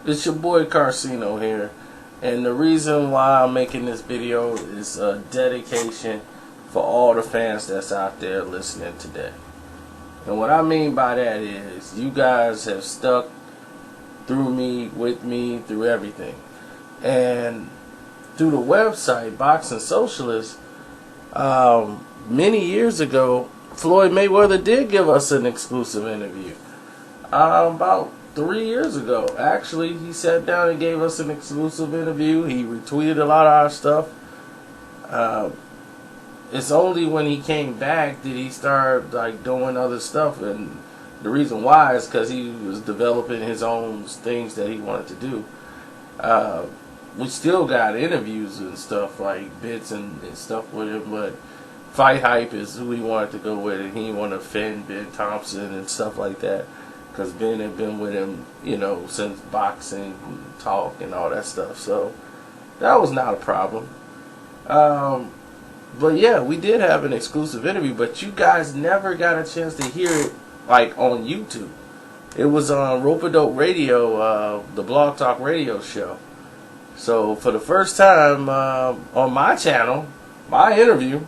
It's your boy Karceno here, and the reason why I'm making this video is a dedication for all the fans that's out there listening today. And what I mean by that is you guys have stuck through me, with me, through everything. And through the website, Boxing Socialist, many years ago, Floyd Mayweather did give us an exclusive interview. About 3 years ago, actually, he sat down and gave us an exclusive interview. He retweeted a lot of our stuff. It's only when he came back did he start doing other stuff, and the reason why is because he was developing his own things that he wanted to do. We still got interviews and stuff, like bits and stuff with him, but Fight Hype is who he wanted to go with, and he didn't want to offend Ben Thompson and stuff like that, because Ben had been with him, since boxing talk and all that stuff. So that was not a problem. But yeah, we did have an exclusive interview, but you guys never got a chance to hear it on YouTube. It was on Rope-A-Dope Radio, the Blog Talk Radio show. So for the first time on my channel, my interview,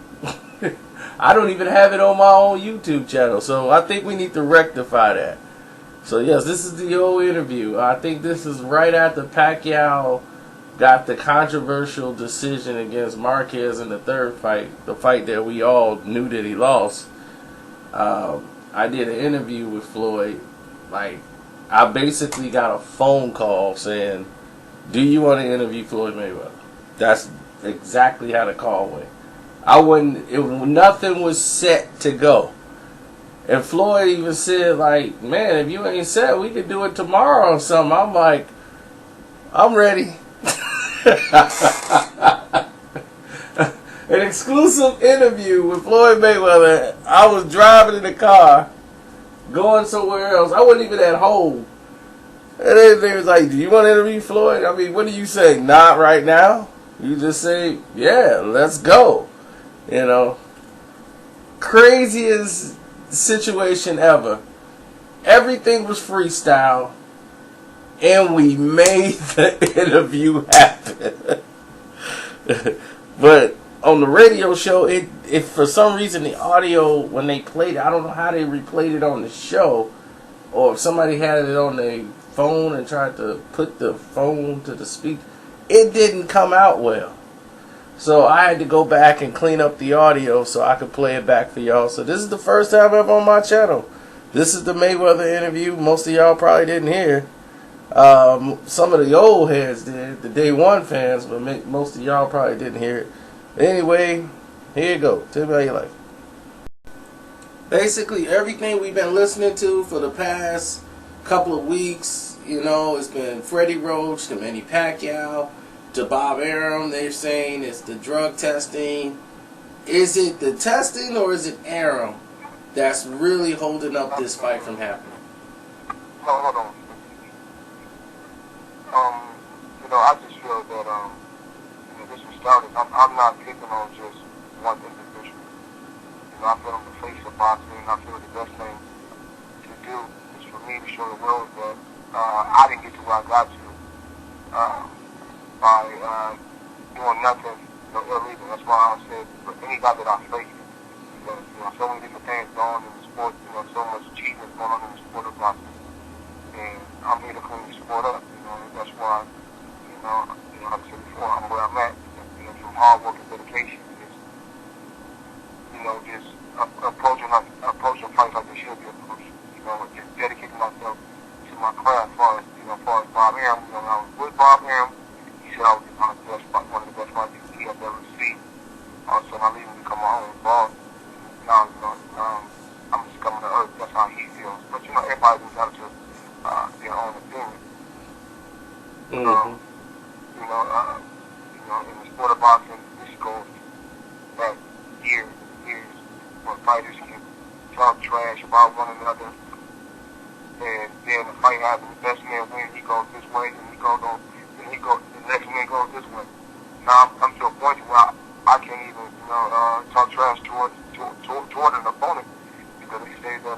I don't even have it on my own YouTube channel. So I think we need to rectify that. So yes, this is the old interview. I think this is right after Pacquiao got the controversial decision against Marquez in the third fight, the fight that we all knew that he lost. I did an interview with Floyd. I basically got a phone call saying, "Do you want to interview Floyd Mayweather?" That's exactly how the call went. Nothing was set to go. And Floyd even said, "Man, if you ain't set, we could do it tomorrow or something." I'm like, "I'm ready." An exclusive interview with Floyd Mayweather. I was driving in the car, going somewhere else. I wasn't even at home. And everything was like, "Do you want to interview Floyd?" I mean, what do you say? Not right now. You just say, "Yeah, let's go." Craziest situation ever. Everything was freestyle, and we made the interview happen. But on the radio show, if for some reason the audio, when they played it, I don't know how they replayed it on the show, or if somebody had it on their phone and tried to put the phone to the speaker, it didn't come out well. So I had to go back and clean up the audio so I could play it back for y'all. So this is the first time ever on my channel. This is the Mayweather interview. Most of y'all probably didn't hear. Some of the old heads did, the day one fans, but most of y'all probably didn't hear it. Anyway, here you go. Tell me how you like it. Basically, everything we've been listening to for the past couple of weeks, it's been Freddie Roach to Manny Pacquiao to Bob Arum. They're saying it's the drug testing. Is it the testing or is it Arum that's really holding up this fight from happening? No, hold on. I just feel that this was started. I'm not picking on just one individual. I feel I'm the face of boxing. I feel the best thing to do is for me to show the world that I didn't get to where I got to by doing nothing illegal. That's why I said for any guy that I faced, because so many different things going on in the sport. So much cheating is going on in the sport of boxing, and I'm here to clean the sport up. That's why. Like I said before, I'm where I'm at. From hard work and dedication. Just approaching fights like they should be approached. Just dedicating myself to my craft. As far as Bob Arum, when I was with Bob Arum, he said I was one of the best fights he had ever seen. Also, I leave him become my own boss. Now, I'm just coming to earth. That's how he feels. But everybody was out to their own opinion. Mm-hmm. In the sport of boxing, this goes back years and years where fighters can talk trash about one another, and then the fight happens, the best man wins, he goes this way, and the next man goes this way. Now I'm to a point where I can't even talk trash toward an opponent, because they say that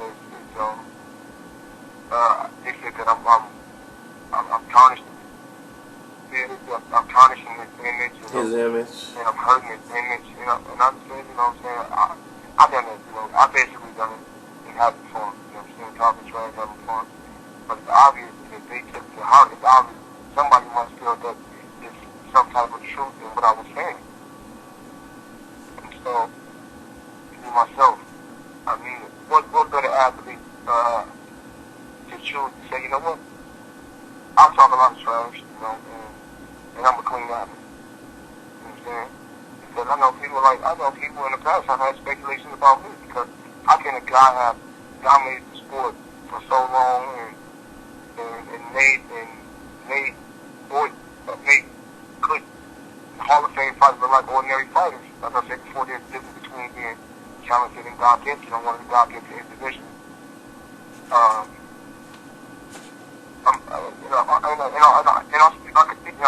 they say that I'm tarnished I'm tarnishing his image. His image. And I'm hurting his image. And I just said, you know what I'm saying? I done it, you know. I basically done it and having fun. You know what I'm saying? Talking trash, having fun. But it's obvious that they took it to heart. It's obvious somebody must feel that there's some type of truth in what I was saying. And so, me myself, I mean, what better athlete to choose to say, you know what? I talk a lot of trash, you know, and I'm a clean athlete. You know what I'm saying? Because I know people in the past have had speculation about me because how can a guy have dominated the sport for so long and made good Hall of Fame fighters look like ordinary fighters? Like I said before, there's a difference between being talented and God gifted. I'm one of the God gifted individuals.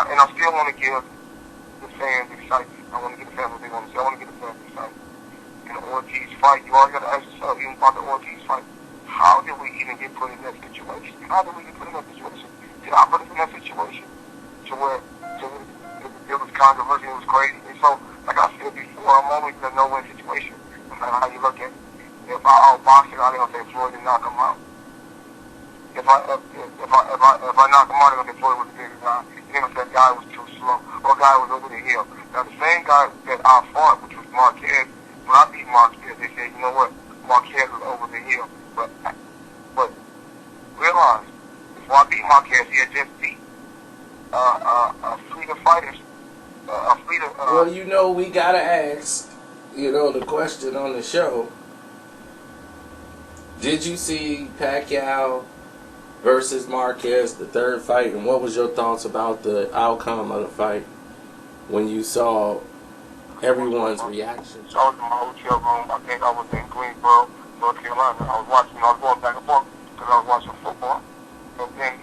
And I still want to give the fans excitement. I want to get the fans what they want to say. I want to get the fans excited. In the Ortiz fight, you always got to ask yourself, even about the Ortiz fight, how did we even get put in that situation? How did we get put in that situation? Did I put us in that situation to where it was controversial, it was crazy? And so, like I said before, I'm always in a no-win situation, no matter how you look at it. If I outbox it, I'm going to say Floyd did knock him out. If I knock him out, I'm going to say Floyd was a bigger guy. And if that guy was too slow, or guy was over the hill. Now, the same guy that I fought, which was Marquez, when I beat Marquez, they said, you know what, Marquez was over the hill. But realize, before I beat Marquez, he had just beat a fleet of fighters. Well, you know, we got to ask, you know, the question on the show. Did you see Pacquiao versus Marquez, the third fight, and what was your thoughts about the outcome of the fight when you saw everyone's reaction? I was in my hotel room. I think I was in Greensboro, North Carolina. I was going back and forth because I was watching football. And then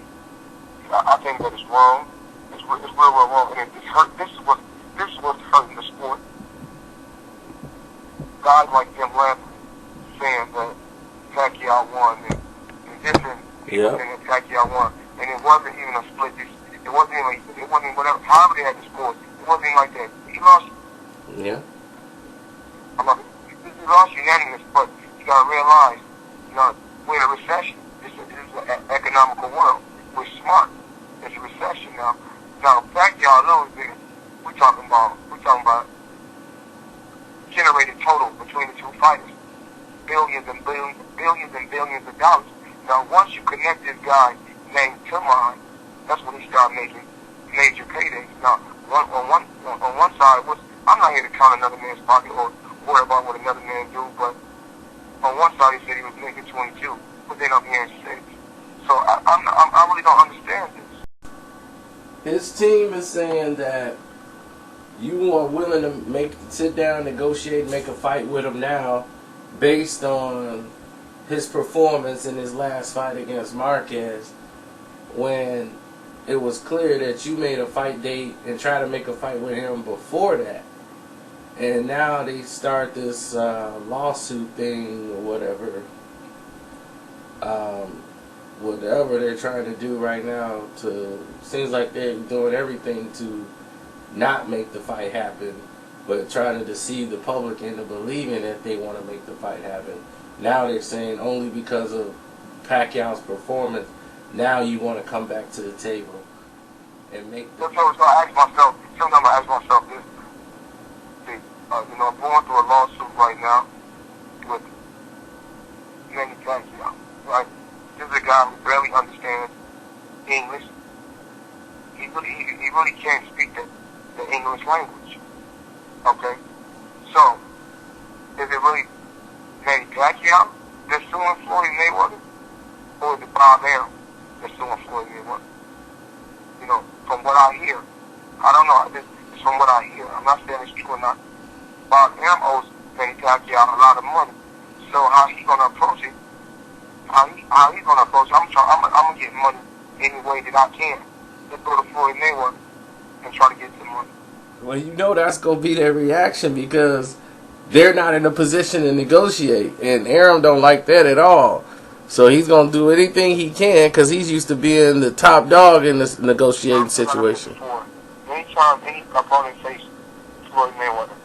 I think that it's wrong. It's real wrong. And it's hurt. This is what's hurting the sport. Guys like Jim Lambert saying that Pacquiao won and different people saying that Pacquiao won. And it wasn't even a split. It wasn't even whatever. However they had the score, it wasn't even like that. He lost. Yeah. He lost unanimous, but you gotta realize, you know, we're in a recession. This is an economical world. We're smart. It's a recession now. Now, Pacquiao losing, we're talking about generated total between the two fighters. Billions and billions of dollars. Now, once you connect this guy named Haymon, that's when he started making major paydays. Now, on one side, I'm not here to count another man's pocket or worry about what another man do, but on one side he said he was making 22, but then I'm hearing 6. So I really don't understand this. His team is saying that you are willing to sit down, negotiate, make a fight with him now, based on his performance in his last fight against Marquez, when it was clear that you made a fight date and tried to make a fight with him before that. And now they start this lawsuit thing or whatever. Whatever they're trying to do right now, seems like they're doing everything to not make the fight happen, but trying to deceive the public into believing that they want to make the fight happen. Now they're saying only because of Pacquiao's performance, now you want to come back to the table and make the... So I sometimes I ask myself this. You know, I'm going through a lawsuit right now with Manny Pacquiao, right? This is a guy who barely understands English. He really can't speak the English language. Okay? So, is it really Manny Pacquiao that's suing Floyd Mayweather? Or is it Bob Arum that's suing Floyd Mayweather? You know, from what I hear, I don't know, this is from what I hear. I'm not saying it's true or not. Bob Arum owes Manny Pacquiao a lot of money. So how he gonna approach it? How he gonna approach it? I'm gonna get money any way that I can. Let's go to Floyd Mayweather and try to get some money. Well, you know that's gonna be their reaction because they're not in a position to negotiate, and Arum don't like that at all. So he's gonna do anything he can because he's used to being the top dog in this negotiating situation. Anytime any opponent faces Floyd Mayweather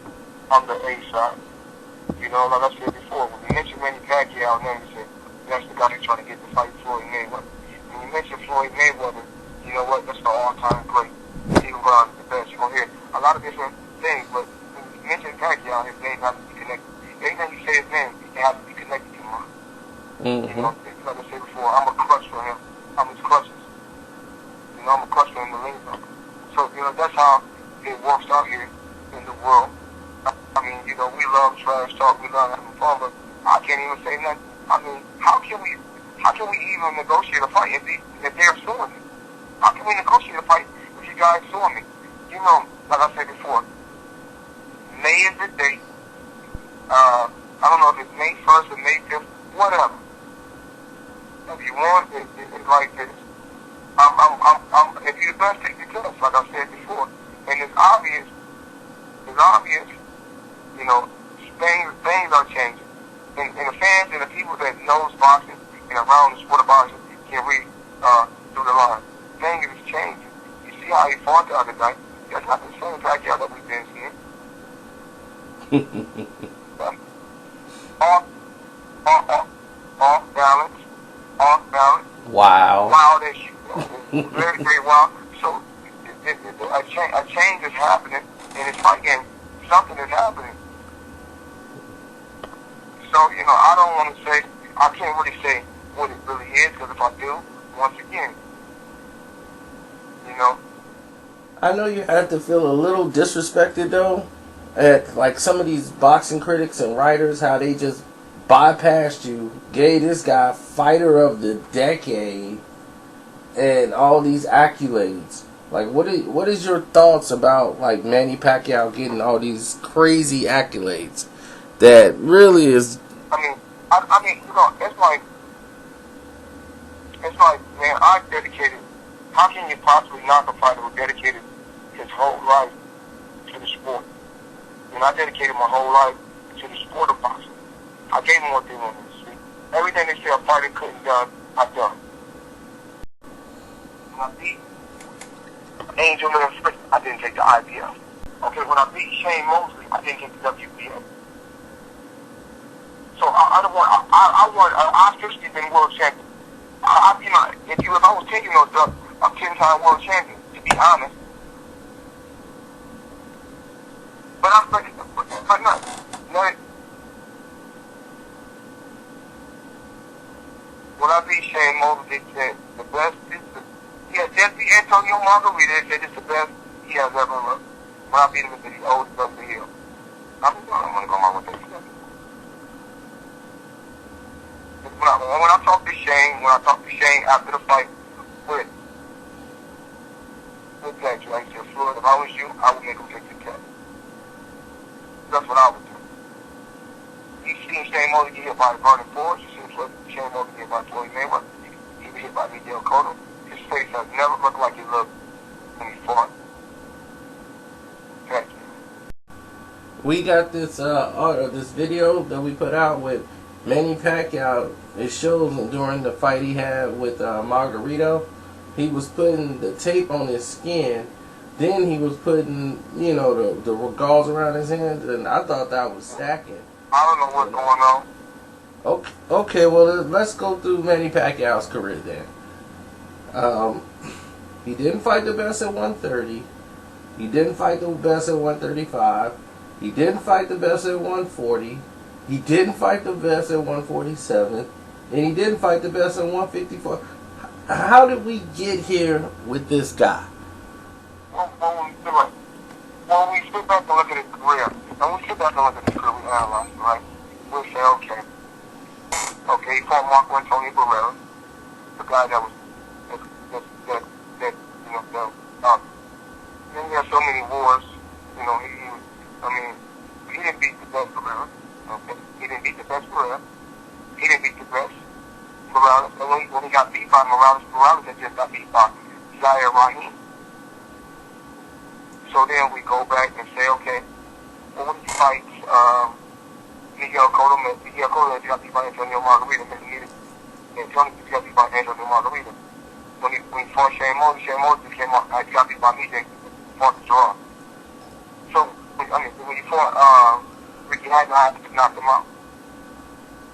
on the A side, you know, like I said before, when you mention Manny Pacquiao, then you say that's the guy that's trying to get to fight Floyd Mayweather. When you mention Floyd Mayweather, you know what? That's the all-time great. He was the best. You're gonna hear a lot of different things, but when you mention Pacquiao, his name has to be connected. Anytime you say his name, it has to be connected to mine. You know, like I said before, I'm a crush for him. I'm his crushes. You know, I'm a crush for him to lean on. So, you know, that's how it works out here in the world. I mean, you know, we love trash talk, we love having fun, but I can't even say nothing. I mean, how can we even negotiate a fight if they're suing me? How can we negotiate a fight if you guys suing me? You know, like I said before, May is the date. I don't know if it's May 1st or May 5th, whatever. If you want, it's like this. If you're the best, take the test, like I said before. And it's obvious, you know, things are changing. And the fans and the people that knows boxing and around the sport of boxing can read through the line. Things is changing. You see how he fought the other night? That's not the same Pacquiao that we've been seeing. Off balance. Wow. Wild as you. Very, very wild. So a change is happening, and it's like something is happening. So, you know, I don't want to say, I can't really say what it really is, because if I do, once again, you know. I know you have to feel a little disrespected, though, at, like, some of these boxing critics and writers, how they just bypassed you, gave this guy fighter of the decade, and all these accolades. Like, what is your thoughts about, like, Manny Pacquiao getting all these crazy accolades that really is... I mean, you know, it's like, man, I dedicated, how can you possibly knock a fighter who dedicated his whole life to the sport? And I dedicated my whole life to the sport of boxing. I gave him what they wanted to see. Everything they said a fighter couldn't done, I've done. When I beat Angel and Frick, I didn't take the IBF. Okay, when I beat Shane Mosley, I didn't take the WBA. So I won. I officially been world champion. You know, if I was taking those drugs, I'm 10-time world champion, to be honest. But not. When I beat Shane Mosley, they said the best is just the Antonio Margarita. They said it's the best he has ever looked. When I beat him, he said he owes up the hill. I'm gonna go my way. When I talked to Shane after the fight with Pacquiao, I said, Floyd, if I was you, I would make him take the test. That's what I would do. You seen Shane Mosley get hit by Vernon Forrest. You seen Shane Mosley get hit by Floyd Mayweather. He was hit by Miguel Cotto. His face has never looked like it looked when he fought Pacquiao. We got this this video that we put out with Manny Pacquiao. It shows during the fight he had with Margarito. He was putting the tape on his skin. Then he was putting, you know, the gauze around his hands, and I thought that was stacking. I don't know what's going on. Okay, well, let's go through Manny Pacquiao's career then. He didn't fight the best at 130. He didn't fight the best at 135. He didn't fight the best at 140. He didn't fight the best at 147. And he didn't fight the best at 154. How did we get here with this guy? When we sit back and look at his career, we analyze it, right? We'll say, okay, he fought Marco Antonio Barrera, the guy that was, you know, then he had so many wars, you know, he didn't beat the best Barrera, okay? He didn't beat the best Barrera. He didn't beat the best Morales. And when he got beat by Morales had just got beat by Zaire Rahim. So then we go back and say, okay, well, when he fights Miguel Cotto had got beat by Antonio Margarita, And Tony just got beat by Angel de Margarita. When he fought Haymon just came out, he got beat by me, then fought the draw. So, when you fought Ricky Hatton, I had to knock him out.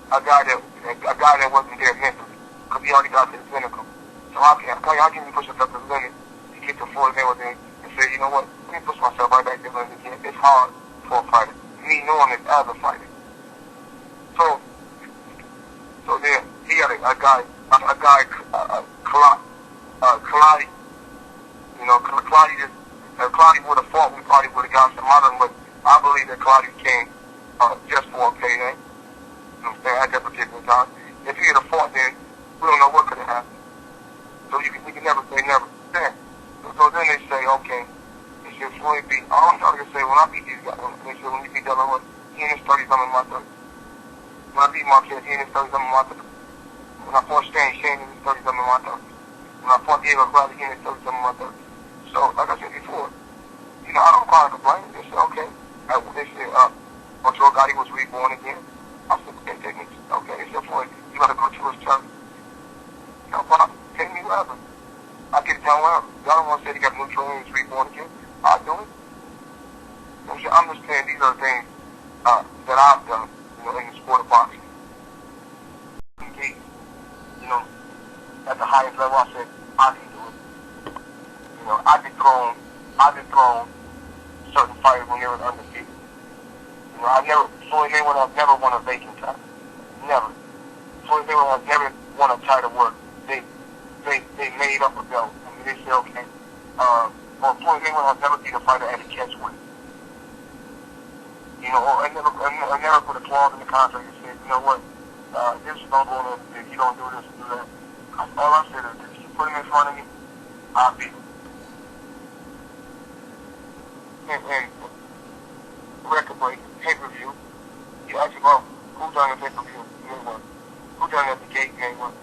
A guy that wasn't there mentally, because he already got to the pinnacle. So how can you push yourself to the limit to get to Floyd Mayweather and say, you know what, let me push myself right back to the limit again. It's hard for a fighter. Me knowing it as a fighter. So there, he got a guy, Claudio. You know, Claudio would have fought, we probably would have got some out of him, but I believe that Claudio came just for a payday. You know what I'm saying, at that particular time. If he had fought then, we don't know what could have happened. So we can never say never. Then, so then they say, okay, they say Floyd beat, all I'm trying to say, when I beat these guys, they say when you beat Delaware, he in his 30s, I'm in my 30s. When I beat Marquez, he in his 30s, I'm in my 30s. When I fought Shane in his 30s, I'm in my 30s. When I fought Diego Bradley, he in his 30s, I'm in my 30s. So, like I said before, you know, I don't call it complain. They say, okay. They said, Joe Gotti was reborn again. I said, okay, techniques. Okay, they said, Floyd, you gotta go to his church. No problem. Take me wherever. I get it done wherever. Y'all don't want to say they got neutral and he's reborn again. I'll do it. So I'm just saying these are things that I've done, you know, in the sport of boxing. You know, at the highest level, I said, I can do it. You know, I've dethrone certain fighters when they were undefeated. You know, Floyd Mayweather has never won a vacant title. Never. Floyd Mayweather has never won a title where they made up a belt. I mean, they said, okay, or Floyd Mayweather has never beat a fighter at a catch weight. You know, or I never put a clause in the contract that said, you know what, this is not going to, if you don't do this, do that. All I said is, if you put him in front of me, I'll beat him. And record break, pay-per-view, you ask about who done the pay-per-view, Mayweather. Who done at the gate, Mayweather.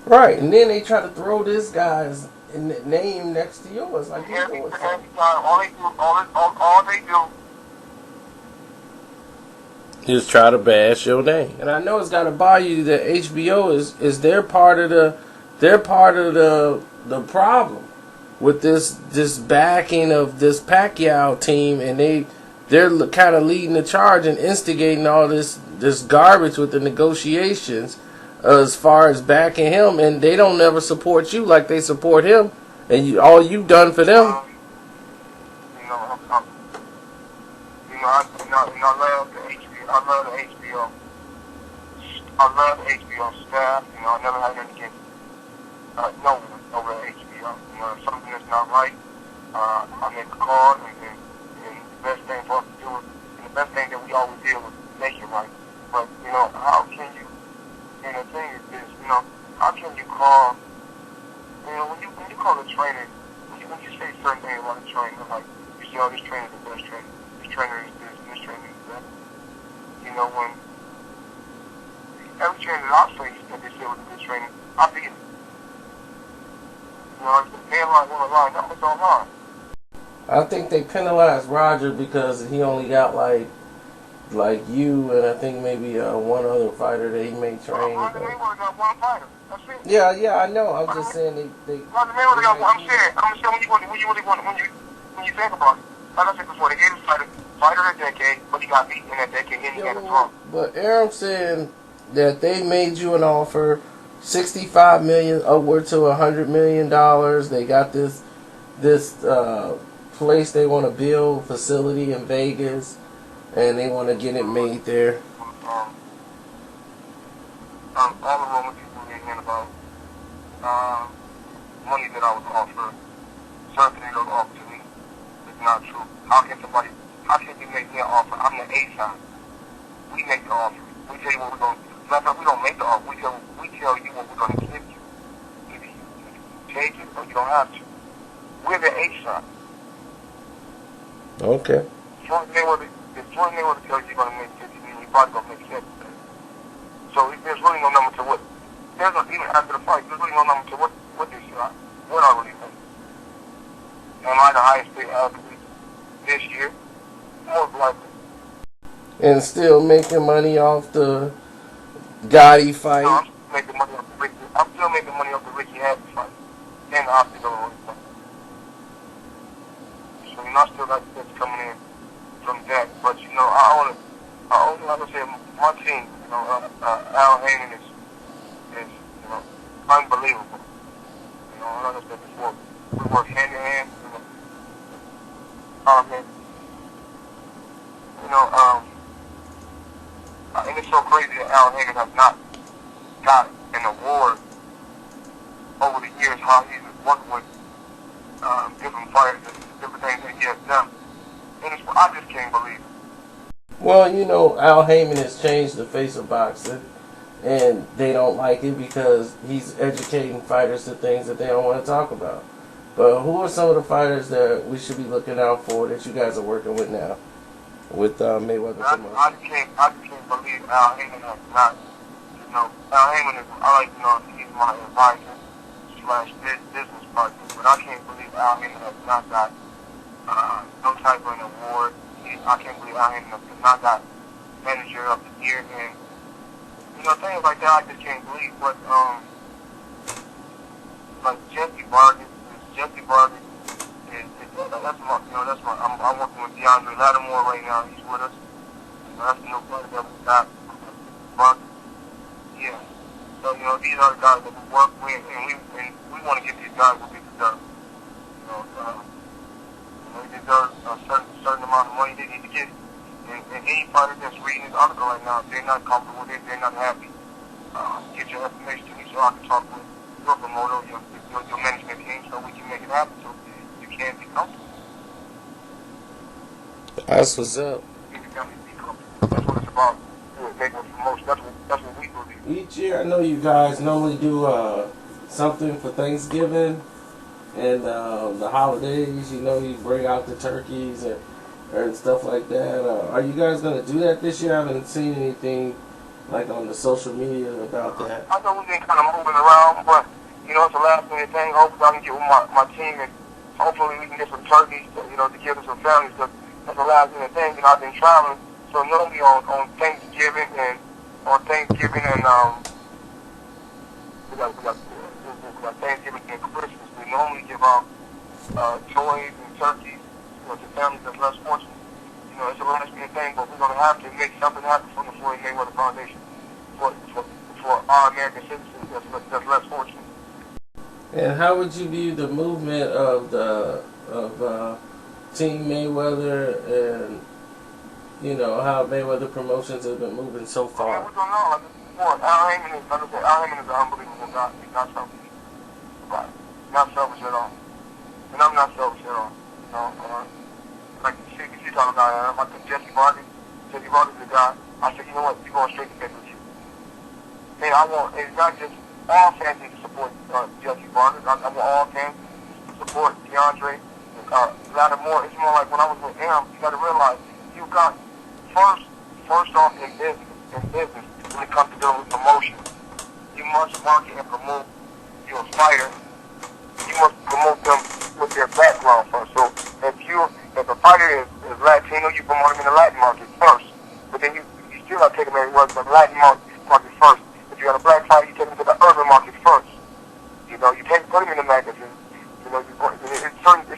Right, and then they try to throw this guy's name next to yours, like you're doing something. Every time, all they do is try to bash your name. And I know it's got to bother you that HBO is they're part of the problem with this backing of this Pacquiao team, and they're kind of leading the charge and instigating all this garbage with the negotiations as far as backing him, and they don't never support you like they support him, and all you've done for them. I love the HBO staff. You know, I never had anything against no one over at HBO. You know, if something is not right, I make a call, and the best thing for us to do, and the best thing that we always deal with, make it right. But, you know, how can you, and the thing is this, you know, how can you call, you know, when you call a trainer, when you say certain things about a trainer, like, you say, oh, this trainer is the best trainer, this trainer is this, and this trainer is that. You know, when every trainer that I faced that they say was a good trainer, I beat it. You know, if the man line won a line, that was online. I think they penalized Roger because he only got like you and I think maybe one other fighter that he may train. Roger Mayweather got one fighter. That's it. Yeah, I know. I'm just saying they Roger Mayweather got one. I'm saying when you think about it. Like I said before, they gave him fighter of the decade, but he got beat in that decade and he had a draw. But Aaron saying that they made you an offer, $65 million upward to $100 million. They got this place they want to build, facility in Vegas, and they want to get it made there. All the Roman people were hearing about money that I was offered, certain things that was offered to me. It's not true. How can you make me an offer? I'm the A side. We make the offer. We tell you what we're going to do. We don't make the offer. We tell you what we're going to give you. Either you take it or you don't have to. We're the A side. Okay. If Floyd Mayweather tells you you're going to make 50 million, you're probably going to make 70 million. So there's really no number to what. There's no, even after the fight, there's really no number to what they say. What I really think. Am I the highest paid athlete this year? Most likely. And still making money off the Gotti fight. No, I'm making money off the Rick the hospital. So, you know, I still got things coming in from that. But, you know, like I said, my team, you know, Al Haymon is, you know, unbelievable. You know, like I said before, we work hand in hand, you know. You know, and it's so crazy that Al Haymon has not got an award over the years, how he's worked with different fighters and different things that he has done. And I just can't believe it. Well, you know, Al Haymon has changed the face of boxing, and they don't like it because he's educating fighters to things that they don't want to talk about. But who are some of the fighters that we should be looking out for that you guys are working with now with Mayweather? I just can't believe Al Haymon has not. You know, Al Haymon is, I like to know he's my advisor slash business partner, but I can't believe Al Haymon has not got no type of an award. I can't believe Al Haymon has not got manager of the year, and you know, things like that I just can't believe. But like Jesse Vargas is that's my, you know, that's my, I'm working with DeAndre Lattimore right now. He's with us. You know, that's the new brother that we got. Vargas. Yeah. So, you know, these are the guys that we work with, and we want to get these guys what they deserve. You know, they deserve a certain amount of money they need to get. And any fighter that's reading this article right now, if they're not comfortable with it, they're not happy, get your information to me so I can talk with your promoter, your management team, so we can make it happen. So you can be comfortable. That's what's up. You can be comfortable. That's what it's about. Make a promotion. That's what we believe. Each year, I know you guys normally do something for Thanksgiving and the holidays. You know, you bring out the turkeys and stuff like that. Are you guys going to do that this year? I haven't seen anything like on the social media about that. I know we've been kind of moving around, but you know, it's a last minute thing. Hopefully I can get with my team and hopefully we can get some turkeys to, you know, to give to some families, because that's a last minute thing. You know, I've been traveling, so normally on Thanksgiving and we got Thanksgiving and Christmas, we normally give out toys and turkeys, you know, to families that's less fortunate. You know, it's a last minute thing, but we're going to have to make something happen from the Floyd Mayweather Foundation for our American citizens that's less fortunate. And how would you view the movement of Team Mayweather and, you know, how Mayweather Promotions has been moving so far? We don't know. Like before, Al Haymon is an unbelievable guy. He's not selfish. Right. Not selfish at all. And I'm not selfish at all. You know, like you talk about, I think Jesse Vargas is the guy. I said, you know what, you're going straight to bed with you. And it's not just all fans need to support Jesse Vargas. I want all fans to support DeAndre and Lattimore. It's more like when I was with him, you got to realize you got first off in business when it comes to dealing with promotion. You must market and promote your fighter. You must promote them with their background first. So if a fighter is Latino, you promote him in the Latin market first. But then you still have to take him everywhere to the Latin market first. If you got a black fighter, you take him to the urban market first. You know, you can't put him in the magazine. You know, it's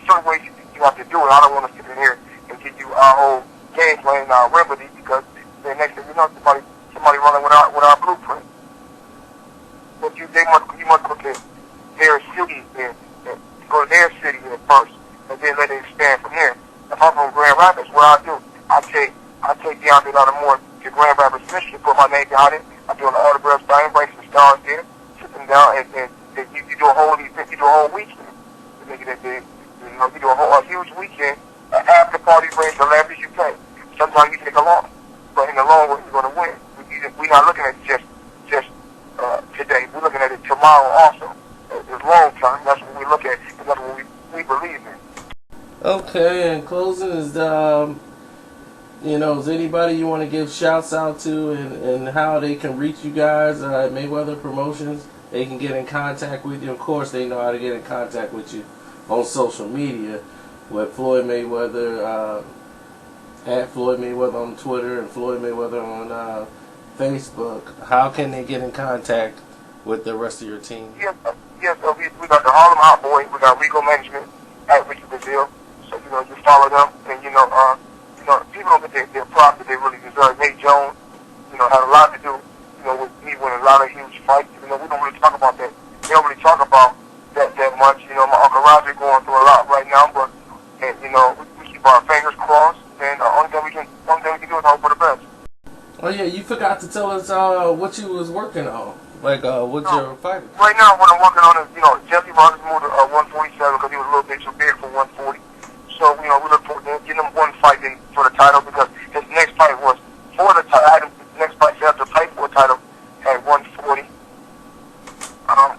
certain ways you have to do it. I don't want to sit in here and give you our whole game plan, our remedy, because the next thing you know, somebody running with our blueprint. But you must look at their city and go to their city first, and then let it expand from there. If I'm from Grand Rapids, what I take DeAndre Lattimore to Grand Rapids, Michigan, put my name behind it. I do an autograph signing, bring some stars there, sit them down, and you do a whole event, you do a whole weekend. You make it that big. You know, you do a huge weekend. After the party brings celebrities, you pay. Sometimes you take a loss, but in the long run, you're going to win. We're not looking at just today. We're looking at it tomorrow also. It's long term. That's what we look at, and that's what we believe in. Okay, and closing is you know, is anybody you want to give shouts out to and how they can reach you guys at Mayweather Promotions? They can get in contact with you. Of course, they know how to get in contact with you on social media with Floyd Mayweather, at Floyd Mayweather on Twitter and Floyd Mayweather on Facebook. How can they get in contact with the rest of your team? Yeah, yes, we got the Harlem Hot Boy, we got Regal Management at Ricky Brazil. So, you follow them, and, people don't get their props that they really deserve. Nate Jones, had a lot to do, with me winning a lot of huge fights. We don't really talk about that. They don't really talk about that much. My Uncle Roger going through a lot right now, but, and, we keep our fingers crossed, and the only thing we can do is hope for the best. Oh yeah, you forgot to tell us what you was working on. Like, what's your fighter? Right now, what I'm working on is, Jesse Rogers moved to 147 because he was a little bit too big for 140. So, we look forward to getting him one fight in for the title because his next fight was for the title. His next fight after fight for the title at 140. I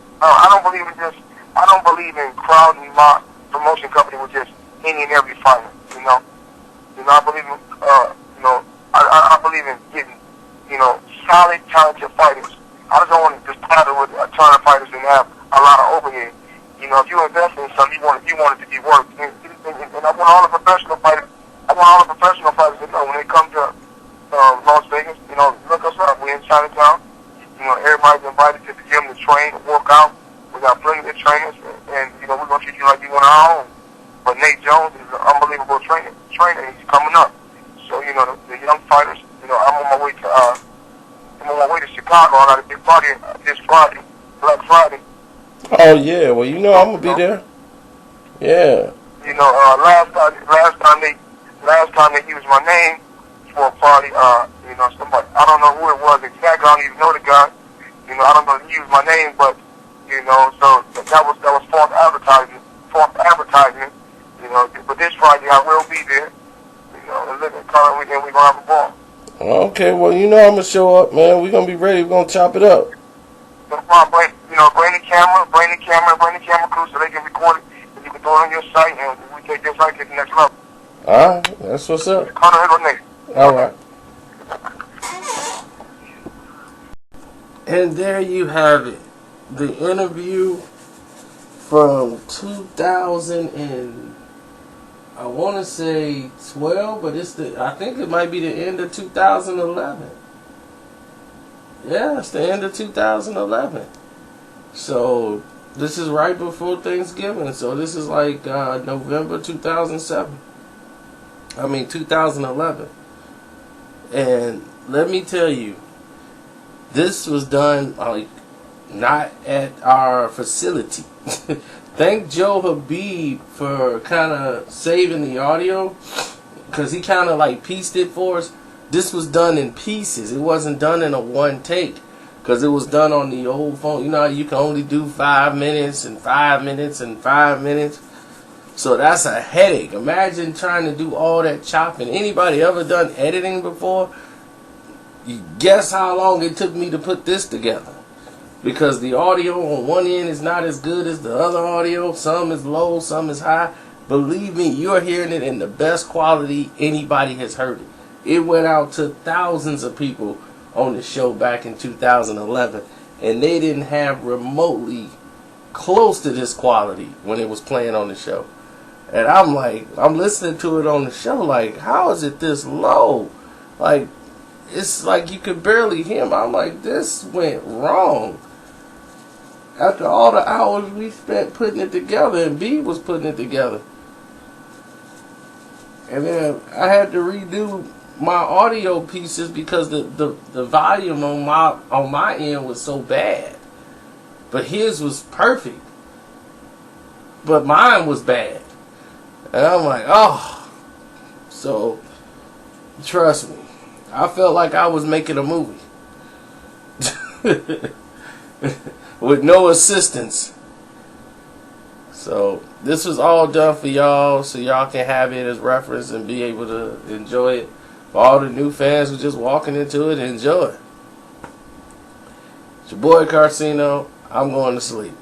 don't believe in this. I don't believe in crowding my promotion company with just any and every fighter. I believe in, I believe in getting, solid, talented fighters. I just don't want to just paddle with a ton of fighters and have a lot of overhead. If you invest in something, you want it to be worth. And I want all the professional fighters. I want all the professional fighters to know when they come to Las Vegas. Look us up. We're in Chinatown. Everybody's invited to the gym to train, work out. We got plenty of trainers, and we're gonna treat you like you want our own. But Nate Jones is an unbelievable trainer. He's coming up. So the young fighters. I'm on my way to Chicago. I got a big party this Friday, Black Friday. Oh yeah, well I'm gonna be there. Yeah. Last time they used my name for a party. Somebody, I don't know who it was exactly. I don't even know the guy. I don't know if he used my name, but so that was false advertisement. But this Friday I will be there. And living color, and we're gonna have a ball. Okay, well I'm gonna show up, man. We're gonna be ready. We're gonna chop it up. No problem. Bring the camera crew so they can record it, and you can throw it on your site, and we take this site to the next level. Alright, that's what's up. Alright. And there you have it. The interview from 2000 and I want to say 12, but I think it might be the end of 2011. Yeah, it's the end of 2011. So this is right before Thanksgiving. So this is like November 2011. And let me tell you, this was done not at our facility. Thank Joe Habib for kind of saving the audio, because he kind of pieced it for us. This was done in pieces. It wasn't done in a one take, because it was done on the old phone. You can only do 5 minutes and 5 minutes and 5 minutes. So that's a headache. Imagine trying to do all that chopping. Anybody ever done editing before? You guess how long it took me to put this together. Because the audio on one end is not as good as the other audio. Some is low, some is high. Believe me, you're hearing it in the best quality anybody has heard it. It went out to thousands of people on the show back in 2011. And they didn't have remotely close to this quality when it was playing on the show. And I'm listening to it on the show how is it this low? It's like you could barely hear him. I'm like, this went wrong. After all the hours we spent putting it together, and B was putting it together. And then I had to redo my audio pieces because the volume on my end was so bad. But his was perfect. But mine was bad. And I'm like, oh. So, trust me. I felt like I was making a movie. With no assistance. So, this was all done for y'all, so y'all can have it as reference and be able to enjoy it. For all the new fans who just walking into it, enjoy. It's your boy Karceno. I'm going to sleep.